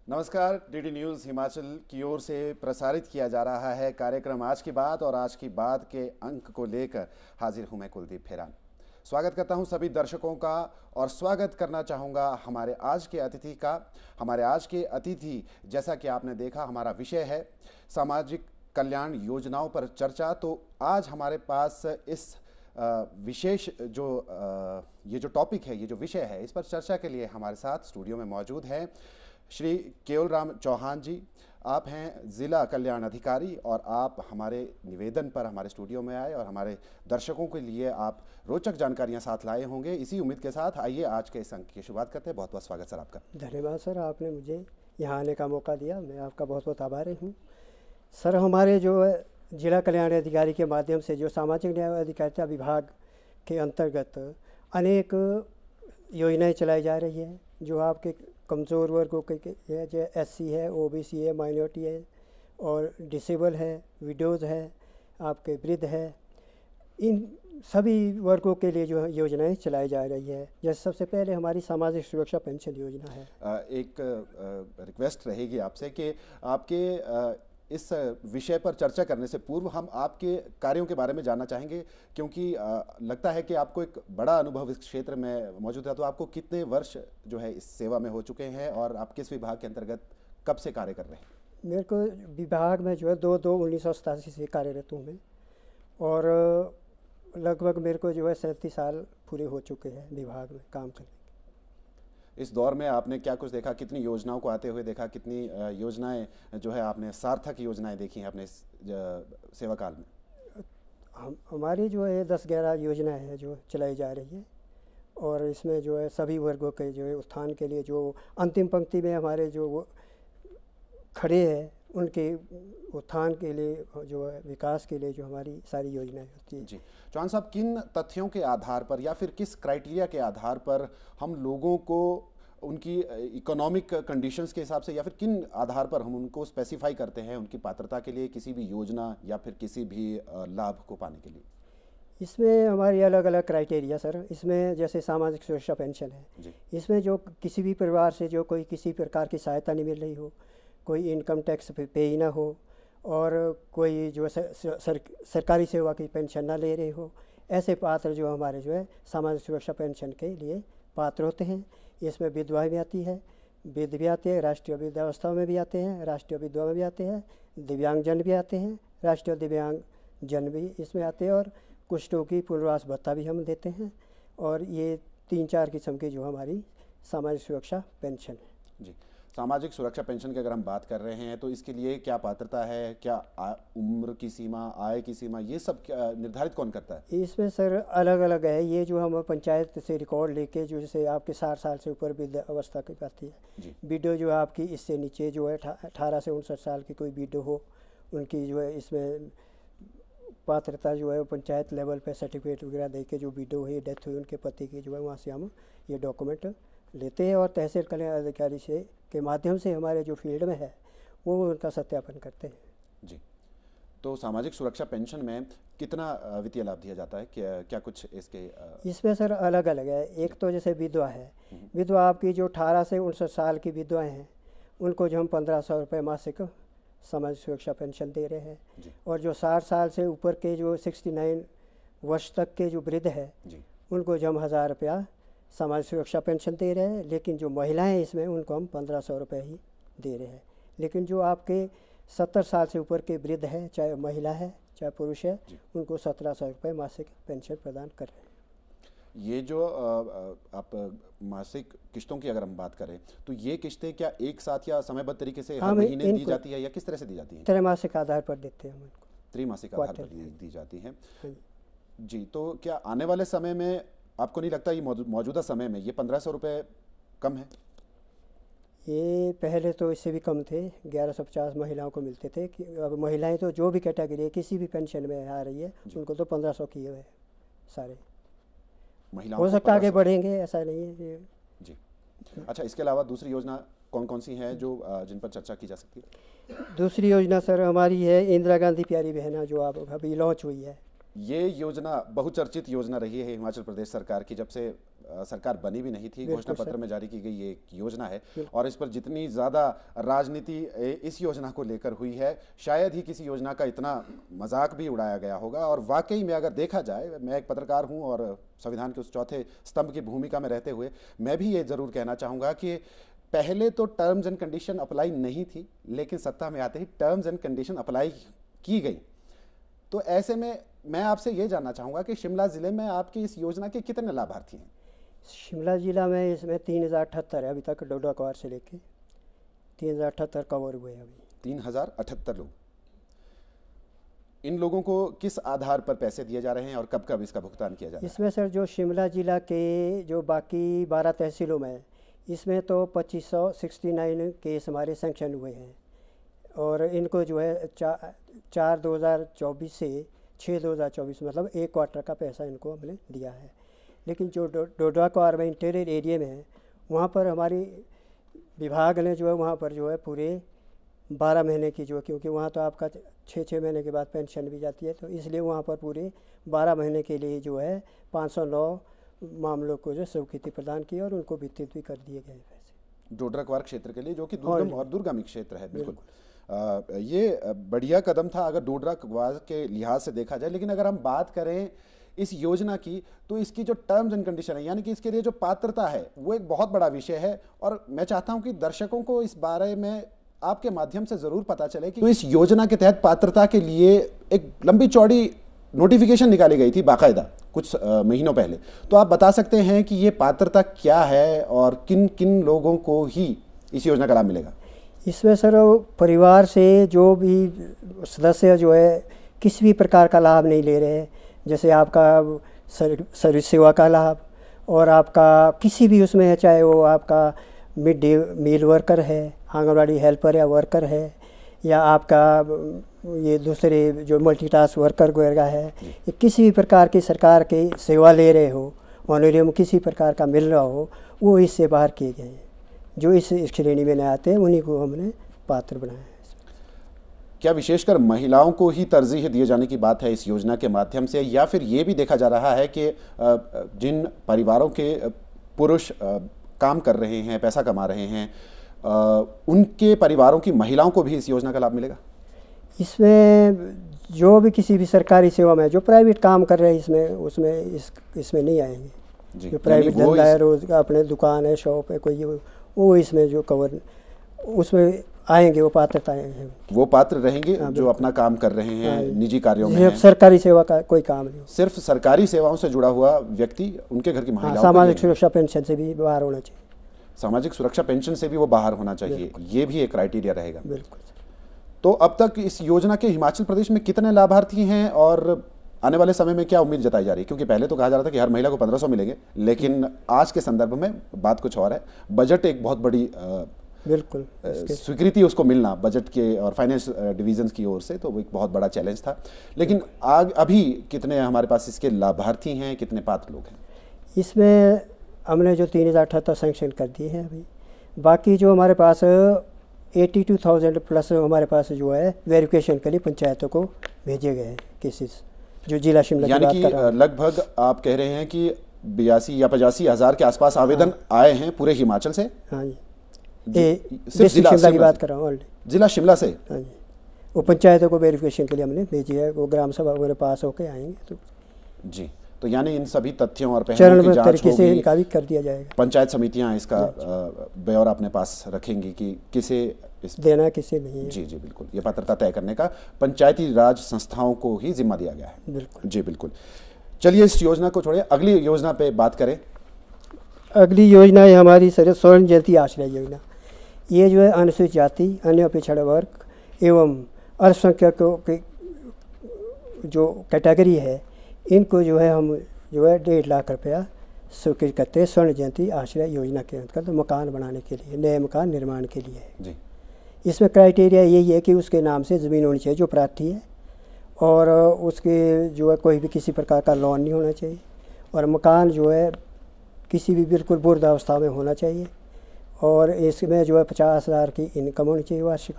नमस्कार। DD news Himachal की ओर से प्रसारित किया जा रहा है कार्यक्रम आज की बात, और आज की बात के अंक को लेकर हाजिर हूं मैं कुलदीप फेरान। स्वागत करता हूं सभी दर्शकों का, और स्वागत करना चाहूँगा हमारे आज के अतिथि का। हमारे आज के अतिथि, जैसा कि आपने देखा, हमारा विषय है सामाजिक कल्याण योजनाओं पर चर्चा। तो आज हमारे पास इस विशेष ये जो टॉपिक है, ये जो विषय है, इस पर चर्चा के लिए हमारे साथ स्टूडियो में मौजूद हैं श्री केवल राम चौहान जी। आप हैं ज़िला कल्याण अधिकारी, और आप हमारे निवेदन पर हमारे स्टूडियो में आए और हमारे दर्शकों के लिए आप रोचक जानकारियां साथ लाए होंगे। इसी उम्मीद के साथ आइए आज के इस अंक की शुरुआत करते हैं। बहुत बहुत स्वागत सर आपका। धन्यवाद सर, आपने मुझे यहाँ आने का मौका दिया, मैं आपका बहुत बहुत आभारी हूँ। सर, हमारे जो जिला कल्याण अधिकारी के माध्यम से जो सामाजिक न्याय अधिकारिता विभाग के अंतर्गत अनेक योजनाएं चलाई जा रही है, जो आपके कमज़ोर वर्गों के है, जो एससी है, ओबीसी है, माइनॉरिटी है, और डिसेबल है, विडोज़ है, आपके वृद्ध है, इन सभी वर्गों के लिए जो योजनाएं चलाई जा रही है। जैसे सबसे पहले हमारी सामाजिक सुरक्षा पेंशन योजना है। एक रिक्वेस्ट रहेगी आपसे कि आपके इस विषय पर चर्चा करने से पूर्व हम आपके कार्यों के बारे में जानना चाहेंगे, क्योंकि लगता है कि आपको एक बड़ा अनुभव इस क्षेत्र में मौजूद है। तो आपको कितने वर्ष जो है इस सेवा में हो चुके हैं, और आप किस विभाग के अंतर्गत कब से कार्य कर रहे हैं? मेरे को विभाग में जो है 2/2/1987 से कार्यरत हूँ मैं, और लगभग मेरे को जो है 37 साल पूरे हो चुके हैं विभाग में काम करने। इस दौर में आपने क्या कुछ देखा, कितनी योजनाओं को आते हुए देखा, कितनी योजनाएं जो है आपने सार्थक योजनाएं देखी हैं अपने सेवा काल में? हमारी जो है 10-11 योजनाएं हैं जो चलाई जा रही है, और इसमें जो है सभी वर्गों के जो है उत्थान के लिए, जो अंतिम पंक्ति में हमारे जो खड़े हैं, उनके उत्थान के लिए, जो है विकास के लिए, जो हमारी सारी योजनाएं होती हैं। जी चौहान साहब, किन तथ्यों के आधार पर या फिर किस क्राइटेरिया के आधार पर हम लोगों को उनकी इकोनॉमिक कंडीशंस के हिसाब से, या फिर किन आधार पर हम उनको स्पेसिफाई करते हैं उनकी पात्रता के लिए किसी भी योजना या फिर किसी भी लाभ को पाने के लिए? इसमें हमारी अलग अलग क्राइटेरिया सर। इसमें जैसे सामाजिक सुरक्षा पेंशन है, इसमें जो किसी भी परिवार से जो कोई किसी प्रकार की सहायता नहीं मिल रही हो, कोई इनकम टैक्स पे ही ना हो, और कोई जो सरकारी सेवा की पेंशन ना ले रहे हो, ऐसे पात्र जो हमारे जो है सामाजिक सुरक्षा पेंशन के लिए पात्र होते हैं। इसमें विधवा भी आती है, वृद्ध भी आते हैं, राष्ट्रीय वृद्धावस्था में भी आते हैं, राष्ट्रीय विधवा में भी आते हैं, दिव्यांगजन भी आते हैं, राष्ट्रीय दिव्यांगजन भी इसमें आते हैं, और कुष्ठों की पुनर्वास भत्ता भी हम देते हैं। और ये 3-4 किस्म की जो हमारी सामाजिक सुरक्षा पेंशन है। जी, सामाजिक सुरक्षा पेंशन की अगर हम बात कर रहे हैं तो इसके लिए क्या पात्रता है, क्या उम्र की सीमा, आय की सीमा, ये सब निर्धारित कौन करता है? इसमें सर अलग अलग है। ये जो हम पंचायत से रिकॉर्ड लेके, जो जैसे आपके 60 साल से ऊपर वृद्ध अवस्था की आती है, विडो जो है आपकी इससे नीचे जो है 18 से 59 साल की कोई विडो हो, उनकी जो है इसमें पात्रता जो है पंचायत लेवल पे सर्टिफिकेट वगैरह दे के, जो विडो हुई, डेथ हुई उनके पति की, जो है वहाँ से हम ये डॉक्यूमेंट लेते हैं, और तहसील कल्याण अधिकारी से के माध्यम से हमारे जो फील्ड में है वो उनका सत्यापन करते हैं। जी, तो सामाजिक सुरक्षा पेंशन में कितना वित्तीय लाभ दिया जाता है, क्या कुछ इसके? इसमें सर अलग अलग है। एक तो जैसे विधवा है, विधवा आपकी जो 18 से 59 साल की विधवाएँ हैं, उनको जो हम 1500 रुपये मासिक सामाजिक सुरक्षा पेंशन दे रहे हैं, और जो 60 साल से ऊपर के जो 69 वर्ष तक के जो वृद्ध है, उनको जो हम 1000 रुपया सामाजिक सुरक्षा पेंशन दे रहे हैं। लेकिन जो महिलाएं इसमें, उनको हम 1500 रुपये ही दे रहे हैं। लेकिन जो आपके 70 साल से ऊपर के वृद्ध है, चाहे महिला है चाहे पुरुष है, उनको 1700 रुपये मासिक पेंशन प्रदान कर रहे हैं। ये जो आप मासिक किस्तों की अगर हम बात करें, तो ये किस्तें क्या एक साथ या समयबद्ध तरीके से हर महीने दी जाती है, या किस तरह से दी जाती है? त्रैमासिक आधार पर देते हैं हम इनको। त्रैमासिक आधार पर दी जाती है। जी, तो क्या आने वाले समय में आपको नहीं लगता ये मौजूदा समय में ये 1500 रुपये कम है? ये पहले तो इससे भी कम थे, 1150 महिलाओं को मिलते थे। कि अब महिलाएं तो जो भी कैटेगरी है, किसी भी पेंशन में आ रही है, उनको तो 1500 किए हुए सारे। महिलाओं हो सकता आगे बढ़ेंगे, ऐसा नहीं है जी। अच्छा, इसके अलावा दूसरी योजना कौन कौन सी हैं जो जिन पर चर्चा की जा सकती है? दूसरी योजना सर हमारी है इंदिरा गांधी प्यारी बहना, जो आप अभी लॉन्च हुई है। ये योजना बहुचर्चित योजना रही है हिमाचल प्रदेश सरकार की, जब से सरकार बनी भी नहीं थी, घोषणा पत्र में जारी की गई ये एक योजना है और इस पर जितनी ज़्यादा राजनीति इस योजना को लेकर हुई है, शायद ही किसी योजना का इतना मजाक भी उड़ाया गया होगा। और वाकई में अगर देखा जाए, मैं एक पत्रकार हूं और संविधान के उस चौथे स्तंभ की भूमिका में रहते हुए मैं भी ये ज़रूर कहना चाहूँगा कि पहले तो टर्म्स एंड कंडीशन अप्लाई नहीं थी, लेकिन सत्ता में आते ही टर्म्स एंड कंडीशन अप्लाई की गई। तो ऐसे में मैं आपसे ये जानना चाहूँगा कि शिमला ज़िले में आपकी इस योजना के कितने लाभार्थी हैं? शिमला ज़िला में इसमें 3078 है अभी तक, डोडा क्वार से लेके 3078 कवर हुए हैं अभी। 3078 लोग। इन लोगों को किस आधार पर पैसे दिए जा रहे हैं और कब कब इसका भुगतान किया जा रहा है? इसमें सर जो शिमला ज़िला के जो बाकी 12 तहसीलों में, इसमें तो 2569 केस हमारे सैंक्शन हुए हैं और इनको जो है 4/2024 से 6/2024 मतलब 1 क्वार्टर का पैसा इनको हमने दिया है। लेकिन जो डोडा क्वार में इंटीरियर एरिया में है, वहाँ पर हमारी विभाग ने जो है वहाँ पर जो है पूरे 12 महीने की जो, क्योंकि वहाँ तो आपका 6 महीने के बाद पेंशन भी जाती है, तो इसलिए वहाँ पर पूरे 12 महीने के लिए जो है 509 मामलों को जो स्वीकृति प्रदान की और उनको वितरित भी कर दिए गए पैसे डोडा क्वार क्षेत्र के लिए, जो कि दुर्गम और दुर्गामी क्षेत्र है। बिल्कुल ये बढ़िया कदम था अगर डोडा क्वार के लिहाज से देखा जाए। लेकिन अगर हम बात करें इस योजना की, तो इसकी जो टर्म्स एंड कंडीशन है, यानी कि इसके लिए जो पात्रता है, वो एक बहुत बड़ा विषय है और मैं चाहता हूं कि दर्शकों को इस बारे में आपके माध्यम से जरूर पता चले कि तो इस योजना के तहत पात्रता के लिए एक लंबी चौड़ी नोटिफिकेशन निकाली गई थी बाकायदा कुछ महीनों पहले। तो आप बता सकते हैं कि ये पात्रता क्या है और किन किन लोगों को ही इस योजना का लाभ मिलेगा? इसमें सर परिवार से जो भी सदस्य जो है किसी भी प्रकार का लाभ नहीं ले रहे हैं, जैसे आपका सर्विस सेवा का लाभ और आपका किसी भी उसमें है, चाहे वो आपका मिड डे मील वर्कर है, आंगनवाड़ी हेल्पर या वर्कर है, या आपका ये दूसरे जो मल्टीटास्क वर्कर वगैरह है, ये किसी भी प्रकार की सरकार की सेवा ले रहे हो, ऑनरेरियम किसी प्रकार का मिल रहा हो, वो इससे बाहर किए गए हैं। जो इस श्रेणी में नहीं आते हैं उन्हीं को हमने पात्र बनाया है। क्या विशेषकर महिलाओं को ही तरजीह दिए जाने की बात है इस योजना के माध्यम से, या फिर ये भी देखा जा रहा है कि जिन परिवारों के पुरुष काम कर रहे हैं, पैसा कमा रहे हैं, उनके परिवारों की महिलाओं को भी इस योजना का लाभ मिलेगा? इसमें जो भी किसी भी सरकारी सेवा में जो प्राइवेट काम कर रहे हैं इसमें इसमें नहीं आएंगे। जो प्राइवेट धंधा है, रोज अपने दुकान है, शॉप है कोई, वो इसमें जो कवर उसमें आएंगे, वो पात्रता हैं, वो पात्र रहेंगे जो अपना काम कर रहे हैं निजी कार्यों में हैं। सरकारी सेवा का कोई काम नहीं, सिर्फ सरकारी सेवाओं से जुड़ा हुआ व्यक्ति, उनके घर की महिलाओं सामाजिक सुरक्षा पेंशन से भी बाहर होना चाहिए। सामाजिक सुरक्षा पेंशन से भी वो बाहर होना चाहिए, ये भी एक क्राइटेरिया रहेगा। बिल्कुल। तो अब तक इस योजना के हिमाचल प्रदेश में कितने लाभार्थी हैं और आने वाले समय में क्या उम्मीद जताई जा रही है? क्योंकि पहले तो कहा जा रहा था कि हर महिला को 1500 मिलेंगे, लेकिन आज के संदर्भ में बात कुछ और है। बजट एक बहुत बड़ी बिल्कुल स्वीकृति उसको मिलना बजट के और फाइनेंस डिवीजन की ओर से, तो वो एक बहुत बड़ा चैलेंज था। लेकिन अभी कितने हमारे पास इसके लाभार्थी हैं, कितने पात्र लोग हैं? इसमें हमने जो 3078 सैंक्शन कर दिए हैं अभी, बाकी जो हमारे पास 82,000 प्लस हमारे पास जो है वेरिफिकेशन के लिए पंचायतों को भेजे गए हैं केसेस, जो जिला शिमला की बात कर रहा हूं। लगभग आप कह रहे हैं कि 82 या 85 हज़ार के आसपास आवेदन आए हैं पूरे हिमाचल से। हाँ जी, सिर्फ शिमला की बात कर रहा हूँ, जिला शिमला से। हाँ जी, वो पंचायतों को वेरिफिकेशन के लिए हमने भेजी है, वो ग्राम सभा वगैरह पास होके आएंगे। तो जी, तो यानी इन सभी तथ्यों और पहलुओं की जांच तरीके से इनका भी कर दिया जाएगा। पंचायत समितियां इसका ब्यौरा अपने पास रखेंगी कि किसे देना किसे नहीं है। जी जी बिल्कुल, ये पात्रता तय करने का पंचायती राज संस्थाओं को ही जिम्मा दिया गया है। बिल्कुल जी बिल्कुल। चलिए इस योजना को छोड़िए, अगली योजना पे बात करें। अगली योजना है हमारी सर स्वर्ण जयंती आश्रय योजना। ये जो है अनुसूचित जाति, अन्य पिछड़ा वर्ग एवं अल्पसंख्यकों की जो कैटेगरी है, इनको जो है हम जो है 1.5 लाख रुपया स्वीकृत करते हैं स्वर्ण जयंती आश्रय योजना के अंतर्गत मकान बनाने के लिए, नए मकान निर्माण के लिए जी। इसमें क्राइटेरिया यही है कि उसके नाम से ज़मीन होनी चाहिए जो प्रार्थी है, और उसके जो है कोई भी किसी प्रकार का लोन नहीं होना चाहिए, और मकान जो है किसी भी बिल्कुल बुर्द अवस्था में होना चाहिए, और इसमें जो है 50,000 की इनकम होनी चाहिए वार्षिक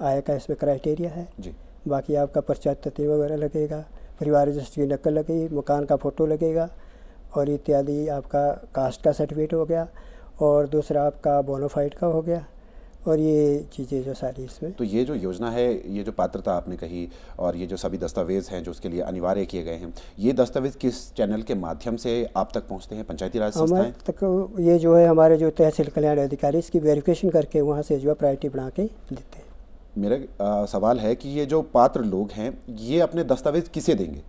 आय का इसमें क्राइटेरिया है जी। बाकी आपका पर्चा तथ्य वगैरह लगेगा, परिवार रजिस्ट्री की नकल लगेगी, मकान का फ़ोटो लगेगा, और इत्यादि आपका कास्ट का सर्टिफिकेट हो गया, और दूसरा आपका बोनाफाइड का हो गया, और ये चीज़ें जो सारी इसमें। तो ये जो योजना है, ये जो पात्रता आपने कही और ये जो सभी दस्तावेज़ हैं जो उसके लिए अनिवार्य किए गए हैं, ये दस्तावेज़ किस चैनल के माध्यम से आप तक पहुंचते हैं? पंचायती राज संस्थाएं हमारे तक ये जो है हमारे जो तहसील कल्याण अधिकारी इसकी वेरिफिकेशन करके वहाँ से जो है प्रायोरिटी बना के देते हैं। मेरा सवाल है कि ये जो पात्र लोग हैं ये अपने दस्तावेज किसे देंगे?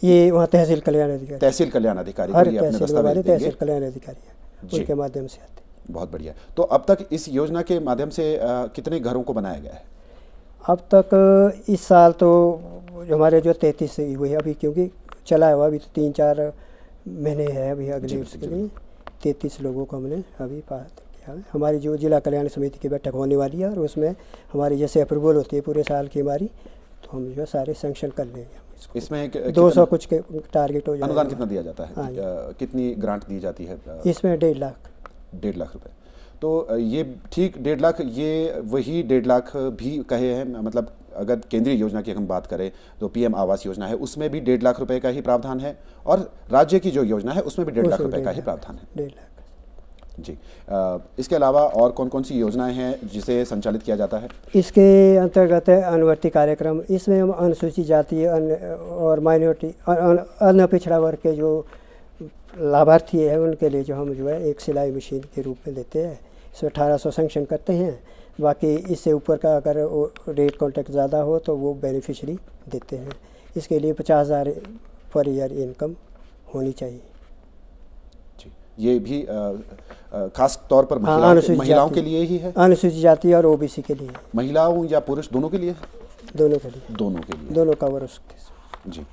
ये वहाँ तहसील कल्याण अधिकारी, तहसील कल्याण अधिकारी हर को ये अपने तहसील दस्तावेज वाले देंगे। तहसील कल्याण अधिकारी हैं, उनके माध्यम से आते हैं। बहुत बढ़िया। तो अब तक इस योजना के माध्यम से कितने घरों को बनाया गया है? अब तक इस साल तो हमारे जो 33 हुए हैं अभी, क्योंकि चला हुआ अभी तो 3-4 महीने है अभी, अगले वर्ष के लिए 33 लोगों को हमने अभी पास किया है। हमारी जो जिला कल्याण समिति की बैठक होने वाली है और उसमें हमारी जैसे अप्रूवल होती है पूरे साल की हमारी, तो हम जो सारे सैंक्शन कर लेंगे। इसमें 200 कुछ के टारगेट हो जाएगा। अनुदान कितना दिया जाता है? कितनी ग्रांट दी जाती है? इसमें 1.5 लाख। 1.5 लाख रुपए। तो ये ठीक 1.5 लाख, ये वही 1.5 लाख भी कहे हैं, मतलब अगर केंद्रीय योजना की हम बात करें तो पीएम आवास योजना है उसमें भी 1.5 लाख रुपए का ही प्रावधान है, और राज्य की जो योजना है उसमें भी 1.5 लाख रुपए का ही प्रावधान है। 1.5 लाख जी। इसके अलावा और कौन कौन सी योजनाएं हैं जिसे संचालित किया जाता है? इसके अंतर्गत है अनुवर्ती कार्यक्रम। इसमें हम अनुसूचित जाति और माइनॉरिटी अन्य पिछड़ा वर्ग के जो लाभार्थी हैं उनके लिए जो हम जो है एक सिलाई मशीन के रूप में देते हैं। इसमें 1800 सैंक्शन करते हैं, बाकी इससे ऊपर का अगर रेट कॉन्ट्रैक्ट ज़्यादा हो तो वो बेनिफिशरी देते हैं। इसके लिए 50,000 पर ईयर इनकम होनी चाहिए। जी, ये भी खास तौर पर महिलाओं के लिए ही है? अनुसूचित जाति और ओबीसी के लिए। महिलाओं या पुरुष दोनों के लिए? दोनों के लिए। दोनों के लिए, दोनों कवर हो सकते हैं। जी।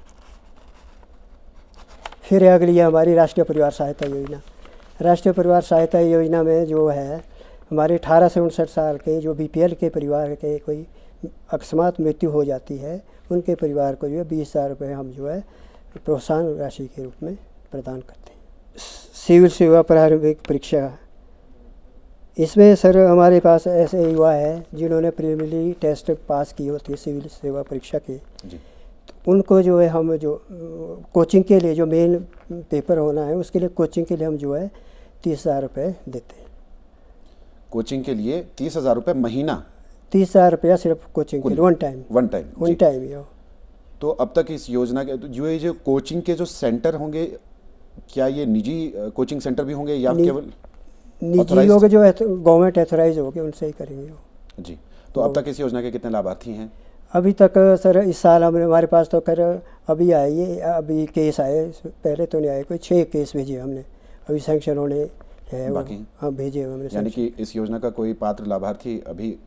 फिर अगली है हमारी राष्ट्रीय परिवार सहायता योजना। राष्ट्रीय परिवार सहायता योजना में जो है हमारे 18 से 59 साल के जो बीपीएल के परिवार के कोई अकस्मात मृत्यु हो जाती है उनके परिवार को जो है 20,000 रुपये हम जो है प्रोत्साहन राशि के रूप में प्रदान करते हैं। सिविल सेवा प्रारंभिक परीक्षा, इसमें सर हमारे पास ऐसे युवा है जिन्होंने प्रीलिमिनरी टेस्ट पास की होती है सिविल सेवा परीक्षा के, उनको जो है हम जो कोचिंग के लिए जो मेन पेपर होना है उसके लिए कोचिंग के लिए हम जो है 30,000 रुपये देते हैं। कोचिंग के लिए 30,000 रुपये महीना? 30,000 रुपया सिर्फ कोचिंग के लिए, वन टाइम ही हो। तो अब तक इस योजना के जो कोचिंग के जो सेंटर होंगे, क्या ये निजी कोचिंग सेंटर भी होंगे या केवल निजी होंगे? जो गवर्नमेंट एथोराइज होंगे उनसे ही करेंगे जी। तो अब तक इस योजना के कितने लाभार्थी हैं? अभी तक सर इस साल हमारे पास तो कर अभी आए, ये अभी केस आए, पहले तो नहीं आए, कोई 6 केस भेजे हमने, अभी सैंक्शन होने हैं बाकी। हाँ, भेजे हमने। यानी कि इस योजना का कोई पात्र लाभार्थी अभी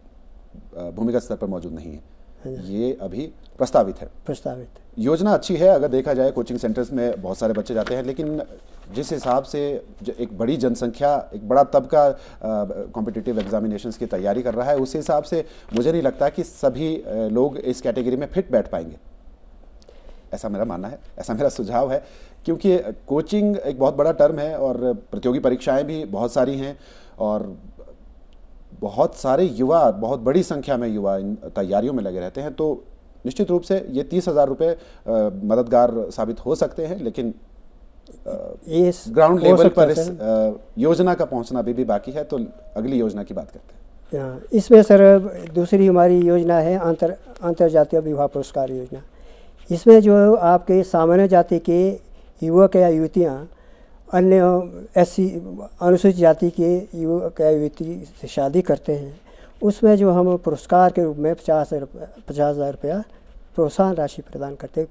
भूमिगत स्तर पर मौजूद नहीं है, ये अभी प्रस्तावित है। योजना अच्छी है अगर देखा जाए। कोचिंग सेंटर्स में बहुत सारे बच्चे जाते हैं, लेकिन जिस हिसाब से एक बड़ी जनसंख्या, एक बड़ा तबका कॉम्पिटिटिव एग्जामिनेशंस की तैयारी कर रहा है, उस हिसाब से मुझे नहीं लगता कि सभी लोग इस कैटेगरी में फिट बैठ पाएंगे। ऐसा मेरा मानना है, ऐसा मेरा सुझाव है, क्योंकि कोचिंग एक बहुत बड़ा टर्म है और प्रतियोगी परीक्षाएं भी बहुत सारी हैं और बहुत सारे युवा, बहुत बड़ी संख्या में युवा इन तैयारियों में लगे रहते हैं। तो निश्चित रूप से ये 30,000 रुपये मददगार साबित हो सकते हैं, लेकिन इस ग्राउंड लेवल पर इस योजना का पहुंचना भी बाकी है। तो अगली योजना की बात करते हैं। इसमें सर दूसरी हमारी योजना है अंतर्जातीय विवाह पुरस्कार योजना। इसमें जो आपके सामान्य जाति के युवक या युवतियाँ अन्य ऐसी अनुसूचित जाति के युवक या युवती से शादी करते हैं, उसमें जो हम पुरस्कार के रूप में 50,000 रुपया प्रोत्साहन राशि प्रदान करते हैं।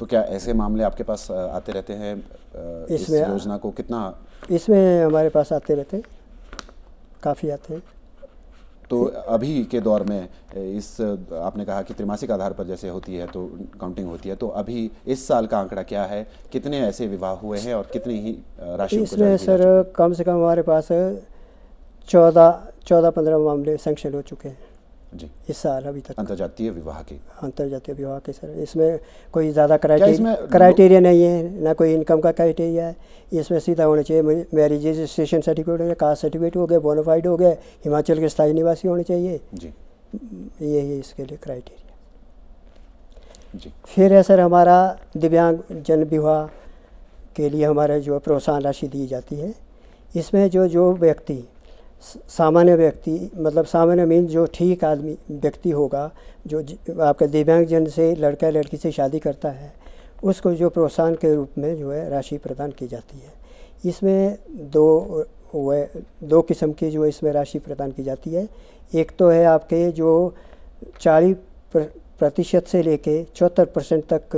तो क्या ऐसे मामले आपके पास आते रहते हैं? इस योजना को कितना? इसमें हमारे पास आते रहते हैं, काफ़ी आते हैं। तो अभी के दौर में इस आपने कहा कि त्रैमासिक आधार पर जैसे होती है तो काउंटिंग होती है, तो अभी इस साल का आंकड़ा क्या है? कितने ऐसे विवाह हुए हैं और कितनी ही राशि? इसमें सर कम से कम हमारे पास 14-15 मामले सैंक्शन हो चुके हैं जी इस साल अभी तक। अंतर्जातीय विवाह के सर इसमें कोई ज़्यादा क्राइटेरिया नहीं है, ना कोई इनकम का क्राइटेरिया है। इसमें सीधा होना चाहिए मैरिज रजिस्ट्रेशन सर्टिफिकेट हो गया, कास्ट सर्टिफिकेट हो गया, बोनाफाइड हो गया, हिमाचल के स्थायी निवासी होने चाहिए जी, यही इसके लिए क्राइटेरिया जी। फिर है सर हमारा दिव्यांग जन विवाह, के लिए हमारे जो प्रोत्साहन राशि दी जाती है। इसमें जो व्यक्ति सामान्य व्यक्ति, मतलब सामान्य मीन जो ठीक आदमी व्यक्ति होगा, जो आपका दिव्यांगजन से लड़का लड़की से शादी करता है, उसको जो प्रोत्साहन के रूप में जो है राशि प्रदान की जाती है। इसमें दो किस्म की जो इसमें राशि प्रदान की जाती है। एक तो है आपके जो 40% से लेके 74% तक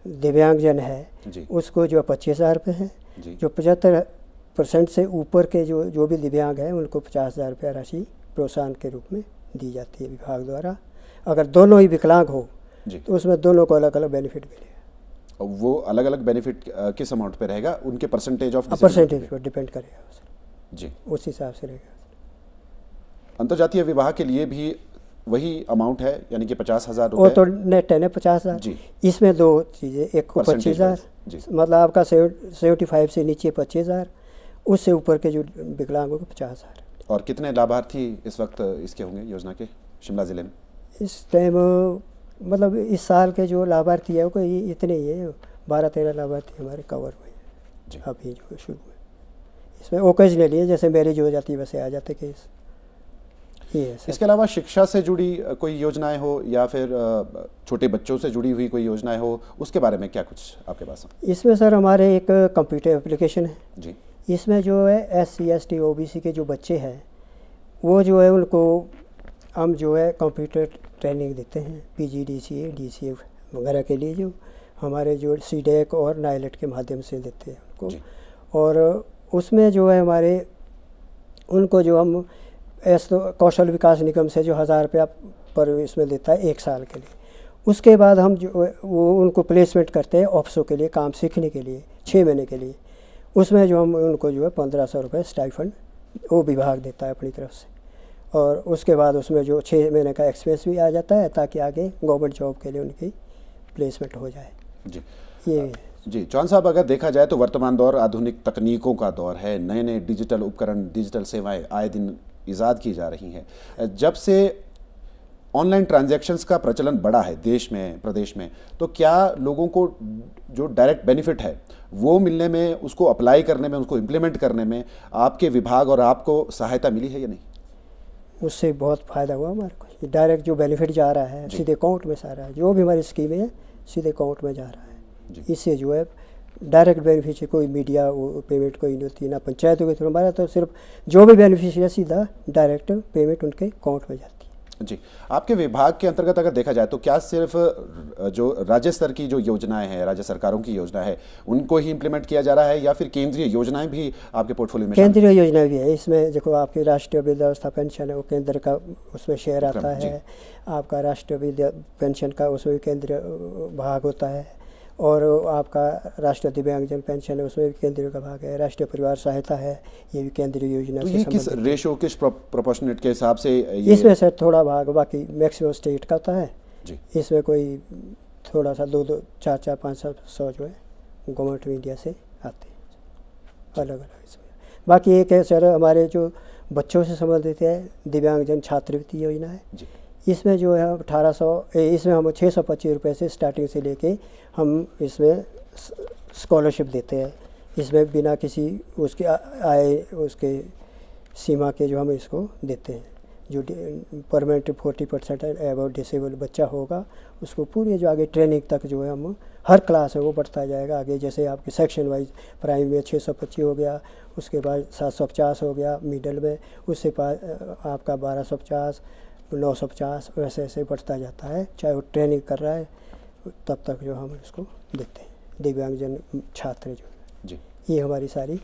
दिव्यांगजन है, उसको जो 25,000 रुपये है। जो 75% से ऊपर के जो भी दिव्यांग हैं उनको 50,000 रुपया राशि प्रोत्साहन के रूप में दी जाती है विभाग द्वारा। अगर दोनों ही विकलांग हो तो उसमें दोनों को अलग अलग बेनिफिट मिलेगा। वो अलग अलग बेनिफिट किस अमाउंट पे रहेगा? उनके परसेंटेज पर डिपेंड करेगा जी, उस हिसाब से रहेगा। अंतर्जातीय विवाह के लिए भी वही अमाउंट है, यानी कि 50,000 रुपये। वो तो नेट है ना 50,000 जी। इसमें दो चीज़ें, एक को 25,000, मतलब आपका 75 से नीचे 25,000, उससे ऊपर के जो विकलांगों को 50,000। और कितने लाभार्थी इस वक्त इसके होंगे योजना के शिमला ज़िले में? इस टाइम मतलब इस साल के जो लाभार्थी है वो इतने ही है, 12-13 लाभार्थी हमारे कवर हुए अभी जो शुरू हुए। इसमें ओकेजनली है, जैसे मैरिज हो जाती है वैसे आ जाते केस। ये है। इसके अलावा शिक्षा से जुड़ी कोई योजनाएं हो या फिर छोटे बच्चों से जुड़ी हुई कोई योजनाएं हो, उसके बारे में क्या कुछ आपके पास है? इसमें सर हमारे एक कंप्यूटर एप्लीकेशन है जी। इसमें जो है SC ST OBC के जो बच्चे हैं वो जो है उनको हम जो है कंप्यूटर ट्रेनिंग देते हैं, PG DCA DCA वगैरह के लिए, जो हमारे जो CDEC और नाइलेट के माध्यम से देते हैं उनको। और उसमें जो है हमारे उनको जो हम कौशल विकास निगम से जो 1,000 रुपया पर इसमें देता है 1 साल के लिए। उसके बाद हम जो वो उनको प्लेसमेंट करते हैं ऑफिसों के लिए, काम सीखने के लिए 6 महीने के लिए। उसमें जो हम उनको जो है 1,500 रुपये स्टाइफंड वो विभाग देता है अपनी तरफ से। और उसके बाद उसमें जो 6 महीने का एक्सपीरियंस भी आ जाता है ताकि आगे गवर्नमेंट जॉब के लिए उनकी प्लेसमेंट हो जाए जी। ये जी चौहान साहब, अगर देखा जाए तो वर्तमान दौर आधुनिक तकनीकों का दौर है। नए नए डिजिटल उपकरण, डिजिटल सेवाएं आए दिन ईजाद की जा रही हैं। जब से ऑनलाइन ट्रांजैक्शंस का प्रचलन बढ़ा है देश में, प्रदेश में, तो क्या लोगों को जो डायरेक्ट बेनिफिट है वो मिलने में, उसको अप्लाई करने में, उसको इम्प्लीमेंट करने में आपके विभाग और आपको सहायता मिली है या नहीं? उससे बहुत फ़ायदा हुआ हमारे को। डायरेक्ट जो बेनिफिट जा रहा है सीधे अकाउंट में सारा है, जो भी हमारी स्कीमें हैं सीधे अकाउंट में जा रहा है। इससे जो है डायरेक्ट बेनिफिशियरी कोई मीडिया पेमेंट कोई नहीं होती, ना पंचायतों के थ्रू, हमारा तो सिर्फ जो भी बेनिफिशियरी सीधा डायरेक्ट पेमेंट उनके अकाउंट में जाती है। जी, आपके विभाग के अंतर्गत अगर देखा जाए तो क्या सिर्फ जो राज्य स्तर की जो योजनाएं हैं, राज्य सरकारों की योजना है, उनको ही इम्प्लीमेंट किया जा रहा है या फिर केंद्रीय योजनाएं भी आपके पोर्टफोलियो में? केंद्रीय योजना भी है इसमें। देखो आपकी राष्ट्रीय वृद्धावस्था पेंशन है वो केंद्र का उसमें शेयर आता है। आपका राष्ट्रीय वृद्धा पेंशन का उसमें भी केंद्रीय भाग होता है। और आपका राष्ट्रीय दिव्यांगजन पेंशन है उसमें भी केंद्रीय का भाग है। राष्ट्रीय परिवार सहायता है, ये भी केंद्रीय योजना तो से ये किस रेशो, किस प्रोपोर्शनेट के हिसाब से इसमें सर थोड़ा भाग, बाकी मैक्सिमम स्टेट का होता है जी। इसमें कोई थोड़ा सा 2-2, 4-4, 500 जो है गवर्नमेंट ऑफ इंडिया से आते हैं अलग अलग इसमें। बाकी एक है सर हमारे जो बच्चों से संबंधित है दिव्यांगजन छात्रवृत्ति योजना है जी। इसमें जो है 1800, इसमें हम 625 रुपये से स्टार्टिंग से लेके हम इसमें स्कॉलरशिप देते हैं। इसमें बिना किसी उसके आय उसके सीमा के जो हम इसको देते हैं। जो परमानेंट 40% एबव डिसेबल बच्चा होगा उसको पूरी जो आगे ट्रेनिंग तक जो है हम हर क्लास है वो बढ़ता जाएगा आगे। जैसे आपके सेक्शन वाइज प्राइमरी में 625 हो गया, उसके बाद 750 हो गया, मिडल में उससे आपका 1250, 950, वैसे ऐसे बढ़ता जाता है। चाहे वो ट्रेनिंग कर रहा है तब तक जो हम इसको देते हैं दिव्यांगजन छात्र जो जी। ये हमारी सारी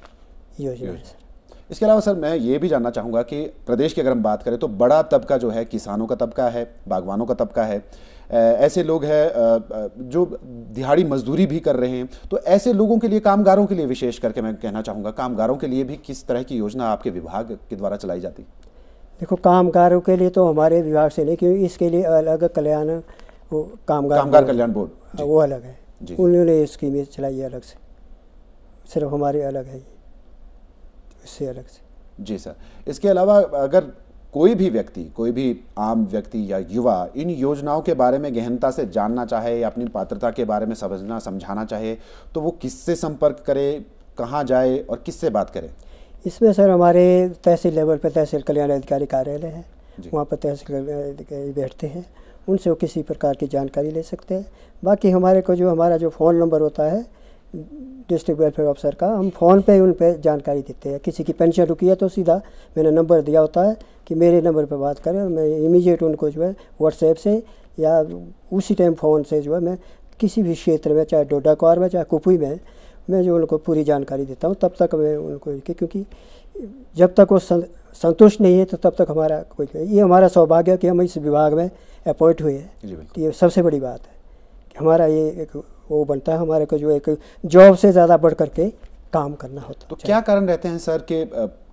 योजना है सर। इसके अलावा सर मैं ये भी जानना चाहूँगा कि प्रदेश की अगर हम बात करें तो बड़ा तबका जो है किसानों का तबका है, बागवानों का तबका है, ऐसे लोग हैं जो दिहाड़ी मजदूरी भी कर रहे हैं। तो ऐसे लोगों के लिए, कामगारों के लिए विशेष करके मैं कहना चाहूँगा, कामगारों के लिए भी किस तरह की योजना आपके विभाग के द्वारा चलाई जाती? देखो कामगारों के लिए तो हमारे विभाग से नहीं, क्योंकि इसके लिए अलग कल्याण वो कामगार कल्याण बोर्ड वो अलग है, उन्होंने स्कीमें चलाई है अलग से, सिर्फ हमारे अलग है इससे अलग से। जी सर। इसके अलावा अगर कोई भी व्यक्ति, कोई भी आम व्यक्ति या युवा इन योजनाओं के बारे में गहनता से जानना चाहे या अपनी पात्रता के बारे में समझना समझाना चाहे तो वो किससे संपर्क करे, कहाँ जाए और किससे बात करे? इसमें सर हमारे तहसील लेवल पर तहसील कल्याण अधिकारी कार्यालय है, वहाँ पर तहसील अधिकारी बैठते हैं, उनसे वो किसी प्रकार की जानकारी ले सकते हैं। बाकी हमारे को जो हमारा जो फ़ोन नंबर होता है डिस्ट्रिक्ट वेलफेयर ऑफिसर का, हम फ़ोन पे उन पे जानकारी देते हैं। किसी की पेंशन रुकी है तो सीधा मैंने नंबर दिया होता है कि मेरे नंबर पे बात करें, मैं इमीडिएट उनको जो है व्हाट्सएप से या उसी टाइम फ़ोन से जो है मैं किसी भी क्षेत्र में, चाहे डोडा क्वार में चाहे कुपुई में, मैं जो उनको पूरी जानकारी देता हूँ। तब तक मैं उनको, क्योंकि जब तक वो संतुष्ट नहीं है तो तब तक हमारा कोई, ये हमारा सौभाग्य है कि हम इस विभाग में अपॉइंट हुए हैं। ये सबसे बड़ी बात है कि हमारा ये एक वो बनता है, हमारे को जो एक जॉब से ज़्यादा बढ़ करके काम करना होता है। तो क्या कारण रहते हैं सर कि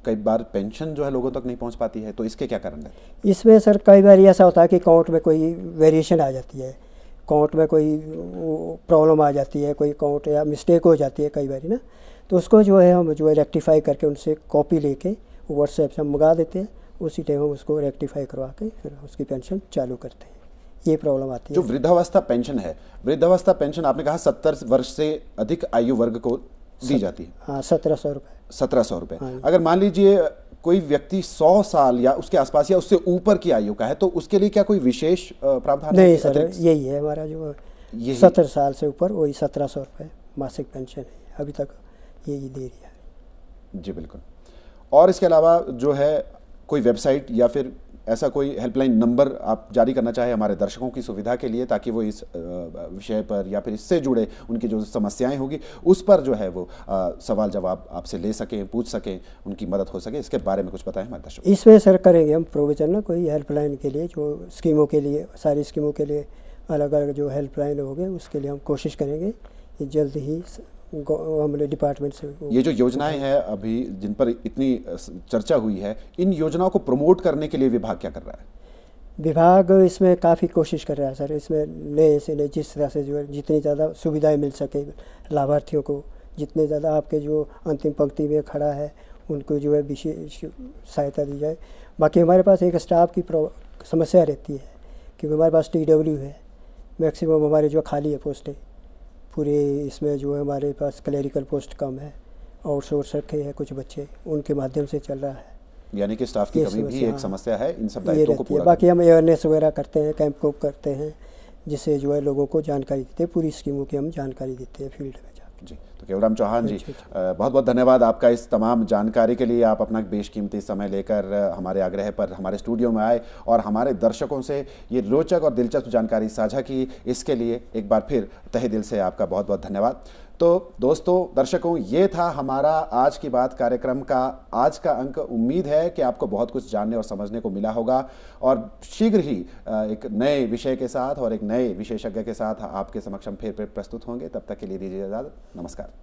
कई बार पेंशन जो है लोगों तक नहीं पहुंच पाती है, तो इसके क्या कारण रहते हैं? इसमें सर कई बार ऐसा होता है कि अकाउंट में कोई वेरिएशन आ जाती है, अकाउंट में कोई प्रॉब्लम आ जाती है, कोई अकाउंट या मिस्टेक हो जाती है कई बार ना, तो उसको जो है हम जो है रेक्टिफाई करके उनसे कॉपी लेके व्हाट्सएप से हम मंगा देते हैं, उसी टाइम हम उसको रेक्टिफाई करवा के फिर उसकी पेंशन चालू करते हैं। ये प्रॉब्लम आती है। जो वृद्धावस्था पेंशन है, वृद्धावस्था पेंशन आपने कहा 70 वर्ष से अधिक आयु वर्ग को दी जाती है। हाँ, 1700 रुपये। 1700 रुपये। अगर मान लीजिए कोई व्यक्ति 100 साल या उसके आसपास या उससे ऊपर की आयु का है तो उसके लिए क्या कोई विशेष प्रावधान? नहीं सर, यही है हमारा जो 70 साल से ऊपर वही 1700 रुपये मासिक पेंशन है, अभी तक यही दे रही है। जी बिल्कुल। और इसके अलावा जो है कोई वेबसाइट या फिर ऐसा कोई हेल्पलाइन नंबर आप जारी करना चाहे हमारे दर्शकों की सुविधा के लिए, ताकि वो इस विषय पर या फिर इससे जुड़े उनकी जो समस्याएं होगी उस पर जो है वो सवाल जवाब आपसे ले सकें, पूछ सकें, उनकी मदद हो सके, इसके बारे में कुछ बताएं हमारे दर्शकों? इसमें सर करेंगे हम प्रोविजन ना, कोई हेल्पलाइन के लिए जो स्कीमों के लिए, सारी स्कीमों के लिए अलग अलग जो हेल्पलाइन होंगे उसके लिए हम कोशिश करेंगे कि जल्द ही हमारे डिपार्टमेंट से। ये जो योजनाएं हैं अभी जिन पर इतनी चर्चा हुई है, इन योजनाओं को प्रमोट करने के लिए विभाग क्या कर रहा है? विभाग इसमें काफ़ी कोशिश कर रहा है सर। इसमें नए से नए जिस तरह से जो है जितनी ज़्यादा सुविधाएं मिल सके लाभार्थियों को, जितने ज़्यादा आपके जो अंतिम पंक्ति में खड़ा है उनको जो है विशेष सहायता दी जाए। बाकी हमारे पास एक स्टाफ की समस्या रहती है क्योंकि हमारे पास TW है, मैक्सिमम हमारे जो खाली है पोस्टें पूरे, इसमें जो है हमारे पास क्लरिकल पोस्ट कम है, आउटसोर्स रखे हैं कुछ बच्चे, उनके माध्यम से चल रहा है। यानी कि स्टाफ की कमी भी एक समस्या है, इन सब दायित्वों को पूरा। बाकी हम अवेयरनेस वगैरह करते हैं, कैंप को करते हैं, जिससे जो है लोगों को जानकारी देते हैं, पूरी स्कीमों की हम जानकारी देते हैं फील्ड में जाकर। जी, तो केवलराम चौहान जी, बहुत बहुत धन्यवाद आपका इस तमाम जानकारी के लिए। आप अपना बेशकीमती समय लेकर हमारे आग्रह पर हमारे स्टूडियो में आए और हमारे दर्शकों से ये रोचक और दिलचस्प जानकारी साझा की, इसके लिए एक बार फिर तहे दिल से आपका बहुत बहुत धन्यवाद। तो दोस्तों, दर्शकों, ये था हमारा आज की बात कार्यक्रम का आज का अंक। उम्मीद है कि आपको बहुत कुछ जानने और समझने को मिला होगा और शीघ्र ही एक नए विषय के साथ और एक नए विशेषज्ञ के साथ आपके समक्ष फिर प्रस्तुत होंगे। तब तक के लिए दीजिए इजाज़त। नमस्कार।